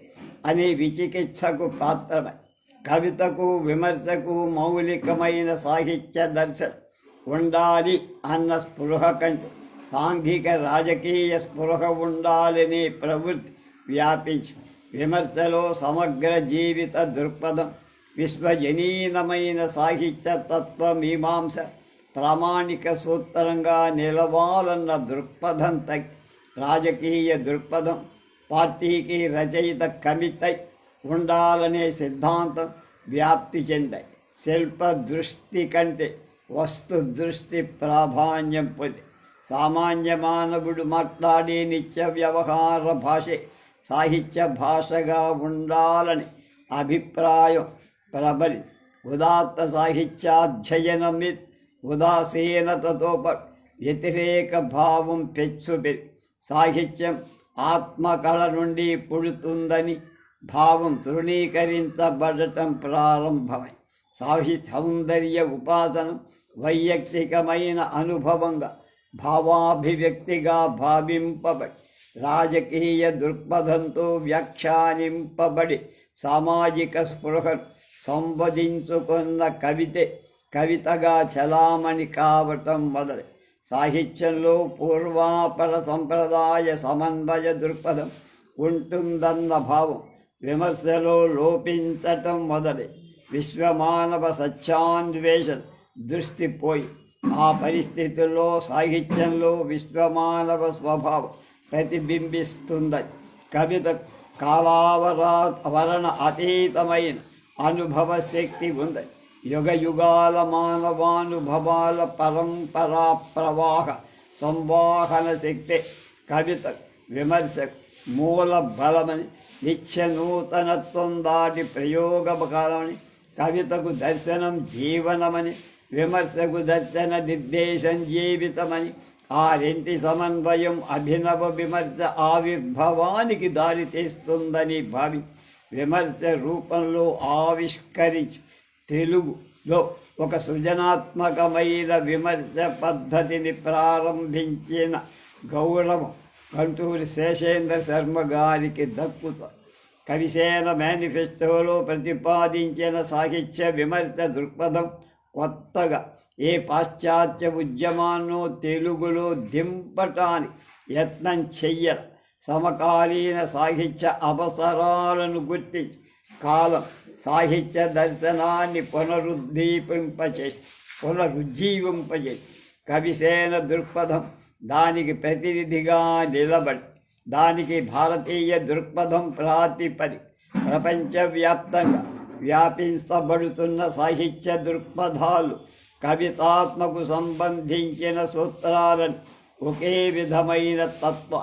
అనే విచికిత్సకు పాత్రమై కవితకు, విమర్శకు మౌలికమైన సాహిత్య దర్శనం ఉండాలి అన్న స్పృహ కంటే సాంఘిక రాజకీయ స్పృహ ఉండాలనే ప్రవృత్తి వ్యాపించింది. విమర్శలో సమగ్ర జీవిత దృక్పథం, విశ్వజనీనమైన సాహిత్య తత్వ మీమాంస ప్రామాణిక సూత్రంగా నిలవాలన్న దృక్పథం తగ్గి రాజకీయ దృక్పథం, పార్టీకి రచయిత కమితై ఉండాలనే సిద్ధాంతం వ్యాప్తి చెందాయి. శిల్ప దృష్టి కంటే వస్తు దృష్టి ప్రాధాన్యం పొంది సామాన్య మానవుడు మాట్లాడే నిత్య వ్యవహార భాషే సాహిత్య భాషగా ఉండాలని అభిప్రాయం ప్రబలి ఉదాత్త సాహిత్యాధ్యయనం మీద ఉదాసీనతతో వ్యతిరేక భావం పెచ్చుపెరి సాహిత్యం ఆత్మకళ నుండి పుడుతుందని భావం తృణీకరించబడటం ప్రారంభమై సౌందర్య ఉపాసనం వైయక్తికమైన అనుభవంగా, భావాభివ్యక్తిగా భావింపబడి రాజకీయ దృక్పథంతో వ్యాఖ్యానింపబడి సామాజిక స్పృహను సంవదించుకున్న కవితగా చలామణి కావటం మొదలై సాహిత్యంలో పూర్వాపర సంప్రదాయ సమన్వయ దృక్పథం ఉంటుందన్న భావం విమర్శలో లోపించటం మొదలై విశ్వమానవ సత్యాన్వేషణ దృష్టి పోయి ఆ పరిస్థితుల్లో సాహిత్యంలో విశ్వమానవ స్వభావం ప్రతిబింబిస్తుందని కాలావరణ అతీతమైన అనుభవ శక్తి ఉంది. యుగ యుగాల మానవానుభవాల పరంపరా ప్రవాహ సంవాహన శక్తి కవిత విమర్శకు మూల బలమని, నిత్య నూతనత్వం దాటి ప్రయోగకాలమని, కవితకు దర్శనం జీవనమని, విమర్శకు దర్శన నిర్దేశం జీవితమని, ఆ రెంటి సమన్వయం అభినవ విమర్శ ఆవిర్భవానికి దారి తీస్తుందని భావి విమర్శ రూపంలో ఆవిష్కరించి తెలుగులో ఒక సృజనాత్మకమైన విమర్శ పద్ధతిని ప్రారంభించిన గౌరవం కంటూరి శేషేంద్ర శర్మ గారికి దక్కుతుంది. కవిసేన మేనిఫెస్టోలో ప్రతిపాదించిన సాహిత్య విమర్శ దృక్పథం కొత్తగా ఏ పాశ్చాత్య ఉద్యమాన్నో తెలుగులో దింపటానికి యత్నం చెయ్యల. సమకాలీన సాహిత్య అవసరాలను గుర్తించి కాలం సాహిత్య దర్శనాన్ని పునరుజ్జీవింపచేసి కవిసేన దృక్పథం దానికి ప్రతినిధిగా నిలబడి, దానికి భారతీయ దృక్పథం ప్రాతిపది ప్రపంచవ్యాప్తంగా వ్యాపించబడుతున్న సాహిత్య దృక్పథాలు కవితాత్మకు సంబంధించిన సూత్రాలను ఒకే విధమైన తత్వ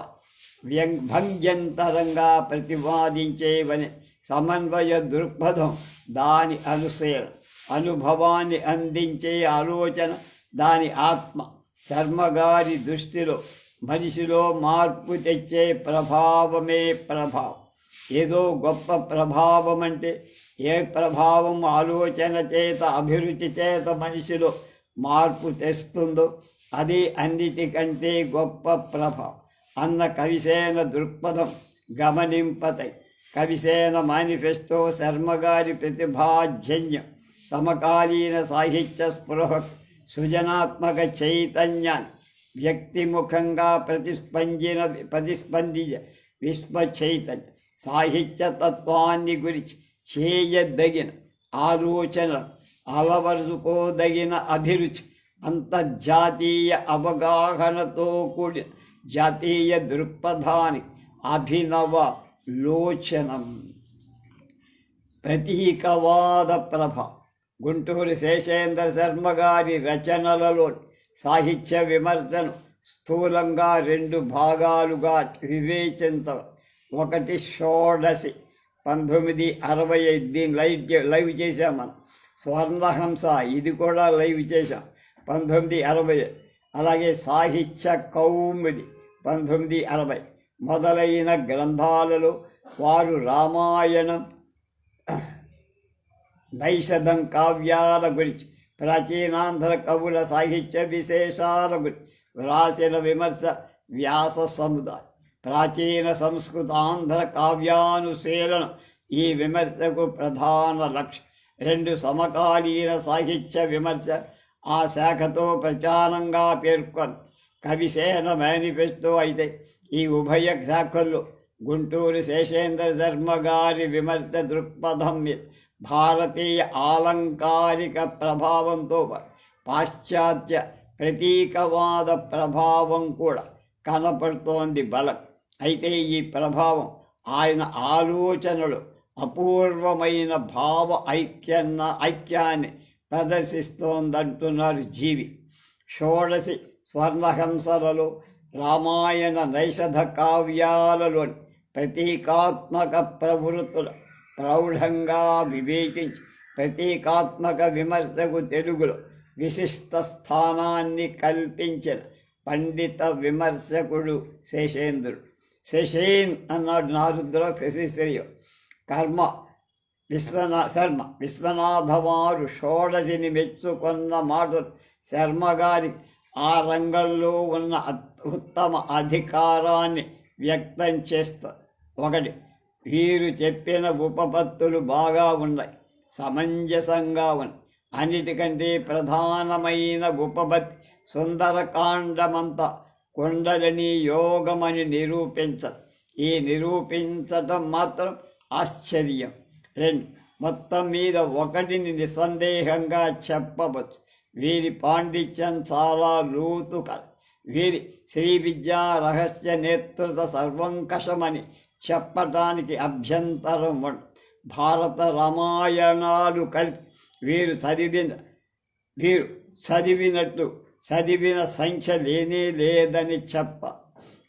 భంగ్యంతరంగా ప్రతిపాదించేవని సమన్వయ దృక్పథం దాని అనుశీలన అనుభవాన్ని అందించే ఆలోచన దాని ఆత్మ. శర్మగారి దృష్టిలో మనిషిలో మార్పు తెచ్చే ప్రభావమే ప్రభావం. ఏదో గొప్ప ప్రభావం అంటే ఏ ప్రభావం ఆలోచన చేత అభిరుచి చేత మనిషిలో మార్పు తెస్తుందో అది అన్నిటికంటే గొప్ప ప్రభావం అన్న కవిసేన దృక్పథం గమనింపతై కవిసేన మేనిఫెస్టో శర్మగారి ప్రతిభాజన్యం సమకాలీన సాహిత్య స్పృహ సృజనాత్మక చైతన్యాన్ని వ్యక్తిముఖంగా ప్రతిస్పందించ విశ్వ చైతన్య సాహిత్య తత్వాన్ని గురించి చేయదగిన ఆలోచన అలవరుచుకోదగిన అభిరుచి అంతర్జాతీయ అవగాహనతో కూడిన జాతీయ దృక్పథానికి అభినవ లోచనం. ప్రతీకవాద ప్రభ గుంటూరు శేషేంద్ర శర్మ గారి రచనలలో సాహిత్య విమర్శను స్థూలంగా రెండు భాగాలుగా వివేచించ. ఒకటి షోడశి 1965 దీన్ని లైవ్ చేశాం మనం. స్వర్ణహంస ఇది కూడా లైవ్ చేశాం 1960. అలాగే సాహిత్య కౌముది 1960 మొదలైన గ్రంథాలలో వారు రామాయణం నైషధం కావ్యాల గురించి ప్రాచీనాంధ్ర కవుల సాహిత్య విశేషాల గురించి వ్రాసిన విమర్శ వ్యాస సముదాయం. ప్రాచీన సంస్కృతాంధ్ర కావ్యానుశీలన ఈ విమర్శకు ప్రధాన లక్ష్యం. రెండు సమకాలీన సాహిత్య విమర్శ ఆ శాఖతో ప్రచారంగా పేర్కొన్న కవిసేన మేనిఫెస్టో అయితే ఈ ఉభయ శాఖల్లో గుంటూరు శేషేంద్ర శర్మ గారి విమర్శ దృక్పథం మీద భారతీయ ఆలంకారిక ప్రభావంతో పాశ్చాత్య ప్రతీకవాద ప్రభావం కూడా కనపడుతోంది బలం. అయితే ఈ ప్రభావం ఆయన ఆలోచనలు అపూర్వమైన భావ ఐక్యాన్ని ప్రదర్శిస్తోందంటున్నారు జీవి. షోడశి స్వర్ణహంసలలో రామాయణ నైషధ కావ్యాలలోని ప్రతీకాత్మక ప్రవృత్తుల ప్రౌఢంగా వివేచించి ప్రతీకాత్మక విమర్శకు తెలుగులో విశిష్ట స్థానాన్ని కల్పించిన పండిత విమర్శకుడు శేషేంద్రుడు. శశేన్ అన్నాడు నారుద్ర శశిశ్రీయం. కర్మ శర్మ విశ్వనాథవారు షోడశిని మెచ్చుకున్న మాటలు శర్మగారి ఆ రంగంలో ఉన్న ఉత్తమ అధికారాన్ని వ్యక్తం చేస్తారు. ఒకటి, వీరు చెప్పిన ఉపపత్తులు బాగా ఉన్నాయి, సమంజసంగా ఉన్నాయి. అన్నిటికంటే ప్రధానమైన ఉపపత్తి సుందరకాండమంతా కుండలిని యోగమని ఈ నిరూపించటం మాత్రం ఆశ్చర్యం. రెండు, మొత్తం మీద ఒకటిని నిస్సందేహంగా చెప్పవచ్చు, వీరి పాండిత్యం చాలా లోతు కల. వీరి శ్రీ విద్యా రహస్య నేతృత్వ సర్వంకషమని చెప్పటానికి అభ్యంతరం భారత రామాయణాలు కలిపి వీరు చదివినట్లు చదివిన సంఖ్య లేనే లేదని చెప్ప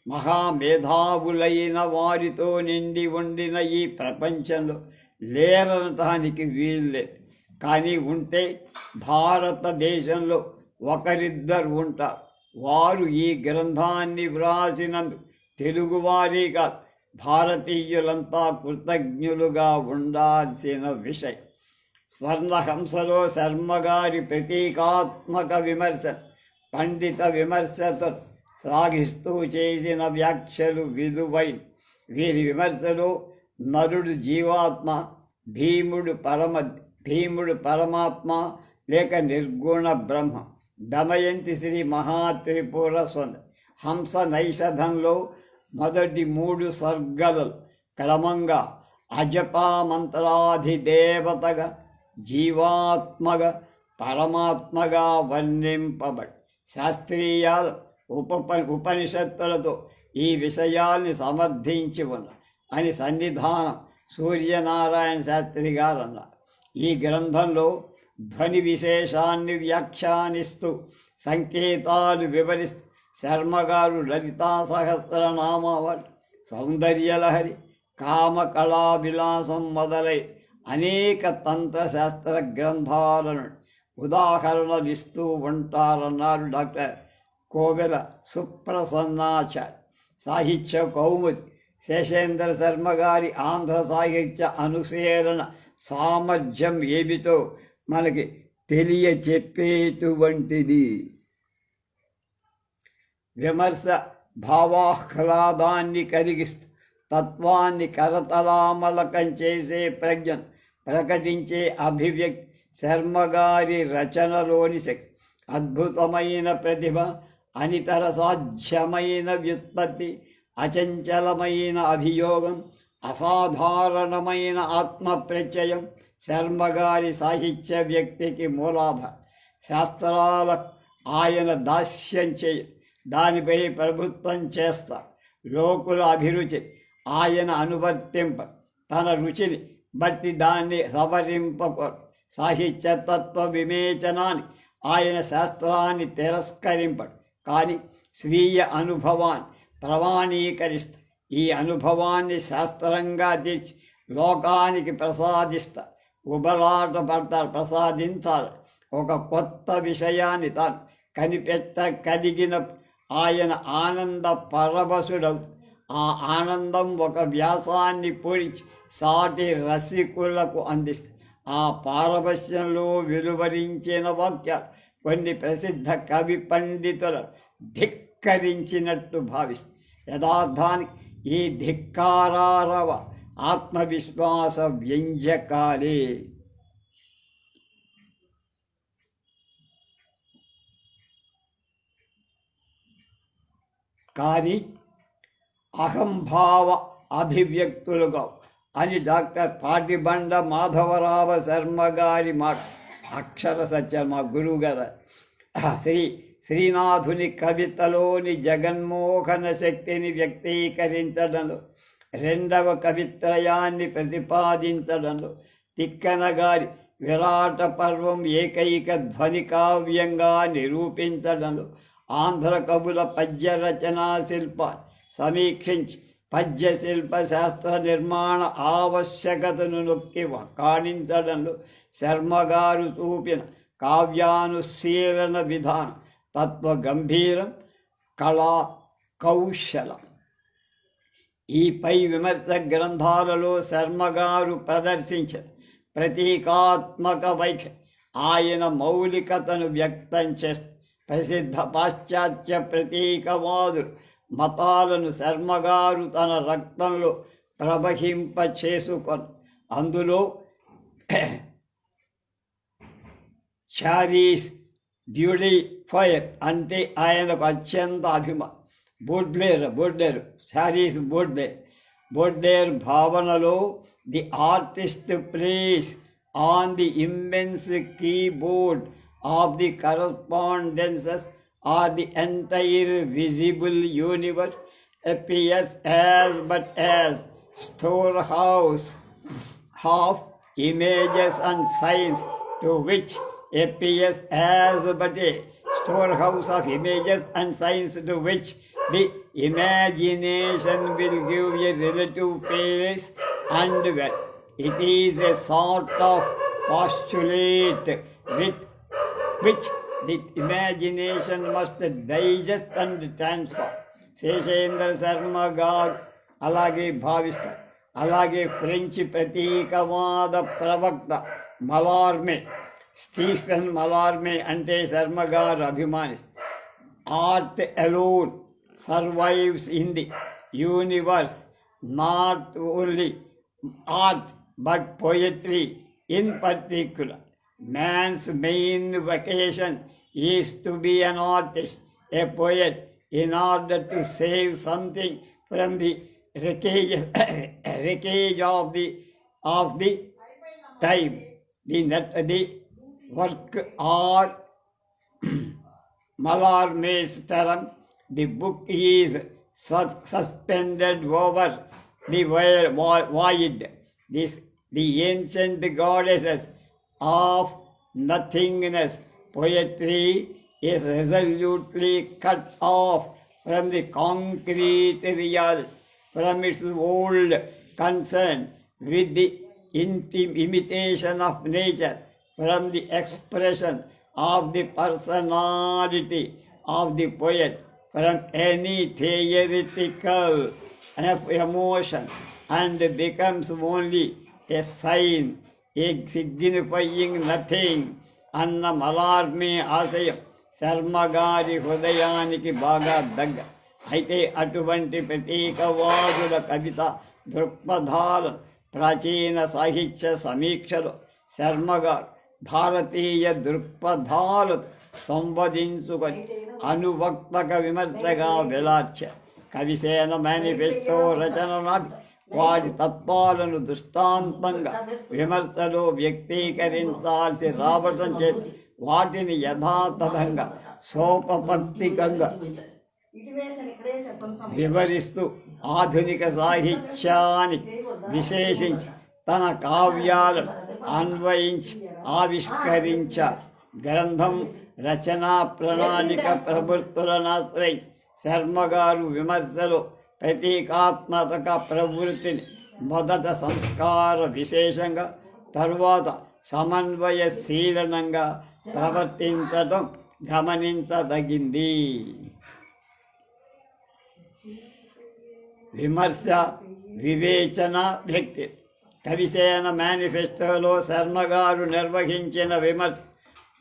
మహామేధావులైన వారితో నిండి ఉండిన ఈ ప్రపంచంలో లేరనటానికి వీల్లేదు. కానీ ఉంటే భారతదేశంలో ఒకరిద్దరు ఉంటారు. వారు ఈ గ్రంథాన్ని వ్రాసినందుకు తెలుగువారీ కాదు, భారతీయులంతా కృతజ్ఞులుగా ఉండాల్సిన విషయం. స్వర్ణహంసలో శర్మగారి ప్రతీకాత్మక విమర్శ, పండిత విమర్శతో సాగిస్తూ చేసిన వ్యాఖ్యలు విలువైన. వీరి విమర్శలో నరుడు జీవాత్మ, భీముడు పరమాత్మ లేక నిర్గుణ బ్రహ్మ, దమయంతి శ్రీ మహాత్రిపుర స్వంద. హంస నైషధంలో మొదటి 3 సర్గలు క్రమంగా అజపా మంత్రాధిదేవతగా, జీవాత్మగా, పరమాత్మగా వర్ణింపబడి శాస్త్రీయాల ఉపనిషత్తులతో ఈ విషయాల్ని సమర్థించి ఉన్న అని సన్నిధానం సూర్యనారాయణ శాస్త్రి గారు అన్నారు. ఈ గ్రంథంలో ధ్వని విశేషాన్ని వ్యాఖ్యానిస్తూ సంకేతాలు వివరిస్తూ శర్మగారు లలితా సహస్రనామావళి, సౌందర్యలహరి, కామకళా విలాసం మొదలై అనేక తంత్రశాస్త్ర గ్రంథాలను ఉదాహరణలు ఇస్తూ ఉంటారన్నారు డాక్టర్ కోవెల సుప్రసన్నాచార్య. సాహిత్య కౌముది శేషేంద్ర శర్మ గారి ఆంధ్ర సాహిత్య అనుశీలన సామర్థ్యం ఏమిటో మనకి తెలియచెప్పేటువంటిది. విమర్శ భావాహ్లాదాన్ని కలిగిస్తూ తత్వాన్ని కరతలామలకం చేసే ప్రజ్ఞను ప్రకటించే అభివ్యక్తి శర్మగారి రచనలోని శక్తి. అద్భుతమైన ప్రతిభ, అనితర సాధ్యమైన వ్యుత్పత్తి, అచంచలమైన అభియోగం, అసాధారణమైన ఆత్మప్రత్యయం శర్మగారి సాహిత్య వ్యక్తికి మూలాధారం. శాస్త్రాల ఆయన దాస్యం చేయ, దానిపై ప్రభుత్వం చేస్తారు. లోకుల అభిరుచి ఆయన అనువర్తింప, తన రుచిని బట్టి దాన్ని సవరింప. సాహిత్య తత్వ వివేచనాన్ని ఆయన శాస్త్రాన్ని తిరస్కరింపడు, కానీ స్వీయ అనుభవాన్ని ప్రమాణీకరిస్తా. ఈ అనుభవాన్ని శాస్త్రంగా తెచ్చి లోకానికి ప్రసాదిస్తా. ఉబలాట పడతారు, ప్రసాదించాలి. ఒక కొత్త విషయాన్ని తాను కనిపెట్టగలిగిన ఆయన ఆనంద పరవశుడవు. ఆ ఆనందం ఒక వ్యాసాన్ని పొడిచి సాటి రసికులకు అందిస్తుంది. ఆ పారవశ్యంలో వెలువరించిన వాక్యాలు కొన్ని ప్రసిద్ధ కవి పండితులు ధిక్కరించినట్టు భావిస్తుంది. యథార్థానికి ఈ ధిక్కారారవ ఆత్మవిశ్వాస వ్యంజకాలే. కానీ అహంభావ అభివ్యక్తులుగా అని డాక్టర్ పాటిబండ మాధవరావ శర్మ గారి మాట అక్షర సత్యం. మా గురువు గారు శ్రీనాథుని కవితలోని జగన్మోహన శక్తిని వ్యక్తీకరించడంలో, రెండవ కవిత్రయాన్ని ప్రతిపాదించడంలో, తిక్కన గారి విరాట పర్వం ఏకైక ధ్వని కావ్యంగా నిరూపించడంలో, ఆంధ్ర కవుల పద్య రచనా శిల్పాన్ని సమీక్షించి పద్య శిల్ప శాస్త్ర నిర్మాణ ఆవశ్యకతను నొక్కి వక్కాణించడంలో శర్మగారు చూపిన కావ్యానుశీలన విధానం తత్వ గంభీరం, కళా కౌశలం. ఈ పై విమర్శ గ్రంథాలలో శర్మగారు ప్రదర్శించిన ప్రతీకాత్మక వైఖరి ఆయన మౌలికతను వ్యక్తం చేస్తూ ప్రసిద్ధ పాశ్చాత్య ప్రతీకవాదులు మతాలను శర్మగారు తన రక్తంలో ప్రవహింప చేసుకొని అందులో చారీస్ బ్యూటిఫైర్ అంటే ఆయనకు అత్యంత అభిమానం. బోడ్లేర్ భావనలో the artist place on the immense keyboard of the correspondences or the entire visible universe appears as but as storehouse of images and signs, to which appears as but a storehouse of images and signs, to which the imagination will give a relative place and wealth. It is a sort of postulate with which the imagination must digest and transform. Seshendra Sharma గారు అలాగే భావిస్తారు. అలాగే French ప్రతీకవాద ప్రవక్త మలార్మే, Stephen మలార్మే అంటే శర్మ గారు అభిమానిస్తారు. Art alone survives in the universe, not only art but poetry in particular. Man's main vocation is to be an artist, a poet, in order to save something from the wreckage of the time. The work or Mallarmé's term, the book is suspended over the void. The ancient goddesses of nothingness. Poetry is resolutely cut off from the concrete reality, from its old concern with the imitation of nature, from the expression of the personality of the poet, from any theoretical emotion, and becomes only a sign, signifying nothing అన్న మలార్మే ఆశయం శర్మగారి హృదయానికి బాగా దగ్గ. అయితే అటువంటి ప్రతీకవాదుల కవిత దృక్పథాలను ప్రాచీన సాహిత్య సమీక్షలో శర్మగారు భారతీయ దృక్పథాలతో సంవదించుకొని అనువక్తక విమర్శగా వెలార్చారు. కవిసేన మేనిఫెస్టో రచన నాటి వారి తత్వాలను దృష్టాంతంగా విమర్శలో వ్యక్తీకరించాల్సి రావటం చేత వాటిని యథాతథంగా సోపపక్తికంగా వివరిస్తూ ఆధునిక సాహిత్యానికి విశేషించి తన కావ్యాలను అన్వయించి ఆవిష్కరించారు. గ్రంథం రచనా ప్రణాళిక ప్రవృత్తులను ఆశ్రయించి శర్మగారు విమర్శలో ప్రతీకాత్మక ప్రవృత్తిని మొదట సంస్కార విశేషంగా, తరువాత సమన్వయశీలనంగా ప్రవర్తించడం గమనించదగింది. విమర్శ, వివేచన, వ్యక్తి. కవిసేన మేనిఫెస్టోలో శర్మగారు నిర్వహించిన విమర్శ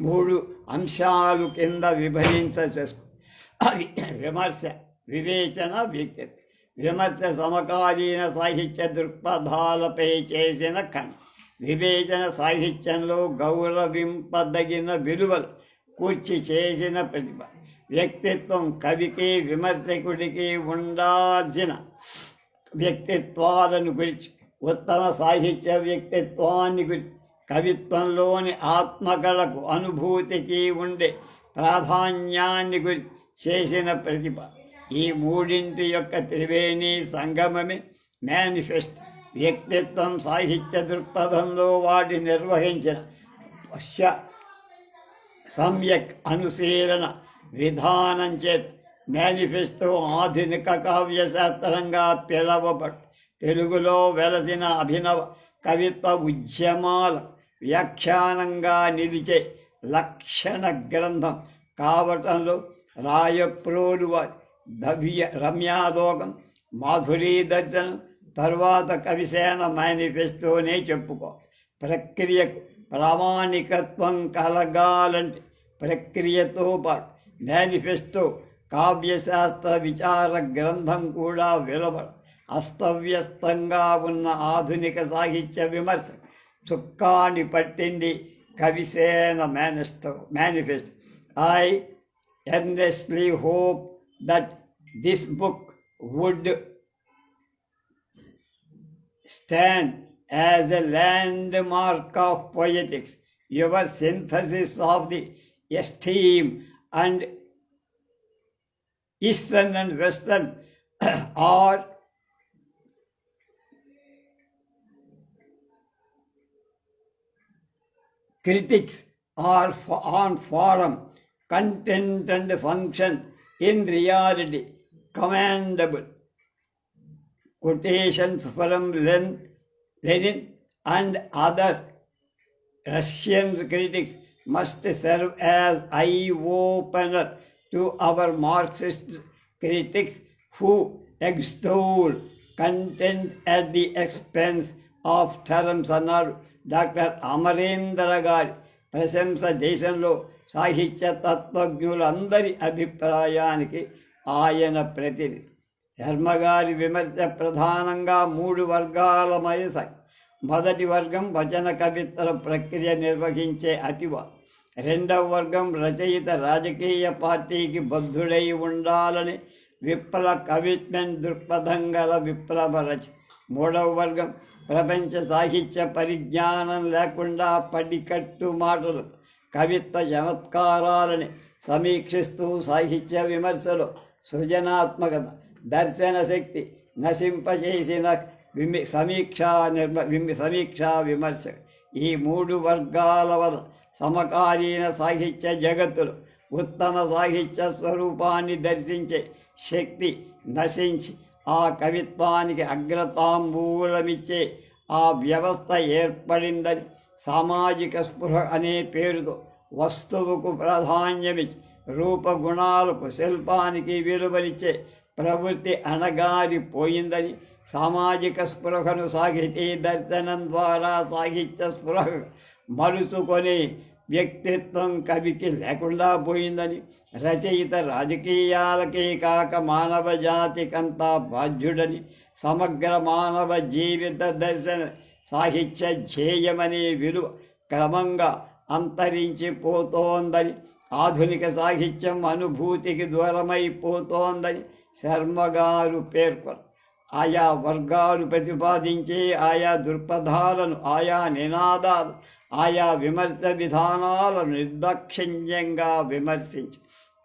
3 అంశాలు కింద విభజించవచ్చు. అవి విమర్శ, వివేచన, వ్యక్తిత్వం. విమర్శ సమకాలీన సాహిత్య దృక్పథాలపై చేసిన ఖండన. వివేచన సాహిత్యంలో గౌరవింపదగిన విలువలు కూర్చి చేసిన ప్రతిభ. వ్యక్తిత్వం కవికి విమర్శకుడికి ఉండాల్సిన వ్యక్తిత్వాలను గురించి, ఉత్తమ సాహిత్య వ్యక్తిత్వాన్ని గురించి, కవిత్వంలోని ఆత్మకళకు అనుభూతికి ఉండే ప్రాధాన్యాన్ని గురించి చేసిన ప్రతిభ. ఈ మూడింటి యొక్క త్రివేణి సంగమమే మేనిఫెస్టో. వ్యక్తిత్వం సాహిత్య దృక్పథంలో వాటి నిర్వహించిన సమ్యక్ అనుశీలన విధానం చేత మేనిఫెస్టో ఆధునిక కావ్యశాస్త్రంగా పిలవబడు. తెలుగులో వెలసిన అభినవ కవిత్వ ఉద్యమాల వ్యాఖ్యానంగా నిలిచే లక్షణ గ్రంథం కావటంలో రాయప్రోలు వారి రమ్యాదోగం, మాధురీ దర్శనం, తర్వాత కవిసేన మేనిఫెస్టోనే చెప్పుకో. ప్రక్రియకు ప్రామాణికత్వం కలగాలంటే ప్రక్రియతో పాటు మేనిఫెస్టో కావ్యశాస్త్ర విచార గ్రంథం కూడా వెలువడ. అస్తవ్యస్తంగా ఉన్న ఆధునిక సాహిత్య విమర్శ చుక్కాని పట్టింది Kavisena manifesto. I earnestly hope that this book would stand as a landmark of poetics. Your synthesis of the esteem and Eastern and Western are critics are on form, content and function in reality commendable. Quotations from Lenin and other Russian critics must serve as eye-opener to our Marxist critics who extol content at the expense of terms అన్నారు doctor Amarendra గారి ప్రశంస దేశంలో సాహిత్య తత్వజ్ఞులందరి అభిప్రాయానికి ఆయన ప్రతినిధి. శర్మగారి విమర్శ ప్రధానంగా 3 వర్గాలమయ మొదటి వర్గం వచన కవిత్వ ప్రక్రియ నిర్వహించే అతివ, రెండవ వర్గం రచయిత రాజకీయ పార్టీకి బద్ధుడై ఉండాలని విప్లవ కమిట్మెంట్ దృక్పథం గల విప్లవ రచ, మూడవ వర్గం ప్రపంచ సాహిత్య పరిజ్ఞానం లేకుండా పడికట్టు మాటలు కవిత్వ చమత్కారాలని సమీక్షిస్తూ సాహిత్య విమర్శలో సృజనాత్మకత దర్శన శక్తి నశింపజేసిన సమీక్షా విమర్శ. ఈ 3 వర్గాల వల్ల సమకాలీన సాహిత్య జగత్తులో ఉత్తమ సాహిత్య స్వరూపాన్ని దర్శించే శక్తి నశించి ఆ కవిత్వానికి అగ్రతాంబూలమిచ్చే ఆ వ్యవస్థ ఏర్పడిందని, సామాజిక స్పృహ అనే పేరుతో వస్తువుకు ప్రాధాన్యమిచ్చి రూపగుణాలకు శిల్పానికి విలువనిచ్చే ప్రవృత్తి అణగారిపోయిందని, సామాజిక స్పృహను సాహితీ దర్శనం ద్వారా సాహిత్య స్పృహ మలుచుకొని వ్యక్తిత్వం కవికి లేకుండా పోయిందని, రచయిత రాజకీయాలకే కాక మానవ జాతికంతా బాధ్యుడని, సమగ్ర మానవ జీవిత దర్శన సాహిత్య ధ్యేయమనే విలువ క్రమంగా అంతరించిపోతోందని, ఆధునిక సాహిత్యం అనుభూతికి దూరమైపోతోందని శర్మగారు పేర్కొన్నారు. ఆయా వర్గాలు ప్రతిపాదించే ఆయా దృక్పథాలను, ఆయా నినాదాలు, ఆయా విమర్శ విధానాలను నిర్దాక్షిణ్యంగా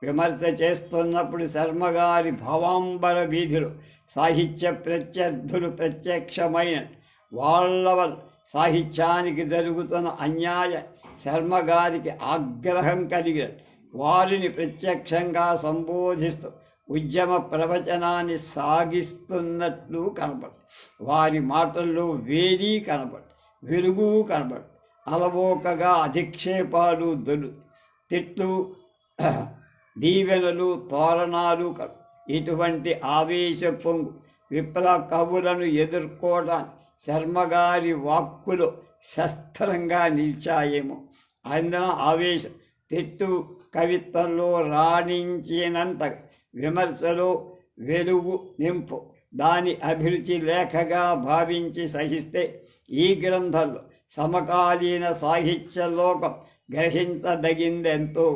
విమర్శ చేస్తున్నప్పుడు శర్మగారి భవాంబర వీధిలో సాహిత్య ప్రత్యర్థులు ప్రత్యక్షమైన వాళ్ళ వల్ల సాహిత్యానికి జరుగుతున్న అన్యాయం శర్మగారికి ఆగ్రహం కలిగిన వారిని ప్రత్యక్షంగా సంబోధిస్తూ ఉద్యమ ప్రవచనాన్ని సాగిస్తున్నట్లు కనబడు. వారి మాటల్లో వేడి కనబడు, వెలుగు కనబడు. అలవోకగా అధిక్షేపాలు తిట్లు, దీవెనలు, తోరణాలు ఇటువంటి ఆవేశ పొంగు విప్లవ కవులను ఎదుర్కోవడానికి శర్మగారి వాక్కులో శస్త్రంగా నిలిచాయేమో. అందున ఆవేశం తిట్టు కవిత్వంలో రాణించినంత విమర్శలో వెలుగు నింపు దాని అభిరుచి లేఖగా భావించి సహిస్తే ఈ గ్రంథంలో సమకాలీన సాహిత్య లోకం గ్రహించదగిందెంతో.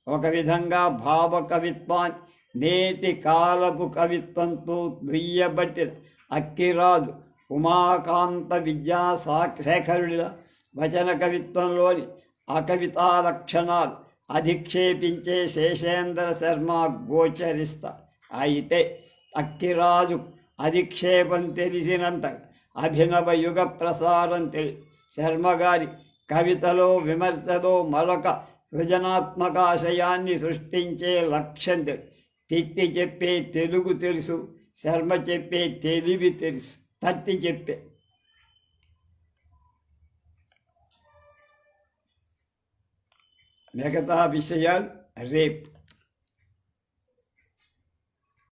ఒక విధంగా భావ కవిత్వాన్ని నేటి కాలపు కవిత్వంతో దుయ్యబట్టిన అక్కిరాజు ఉమాకాంత విద్యాశేఖరుడిల వచన కవిత్వంలోని అకవితా లక్షణాలు అధిక్షేపించే శేషేంద్ర శర్మ గోచరిస్తా. అయితే అక్కిరాజు అధిక్షేపం తెలిసినంత అభినవ యుగ ప్రసారం శర్మగారి కవితలో విమర్శలో మరొక సృజనాత్మకాశయాన్ని సృష్టించే లక్ష్యం తిట్టి చెప్పే తెలుగు తెలుసు, శర్మ చెప్పే తెలివి తెలుసు. తట్టి చెప్పే మిగతా విషయాలు రేపు.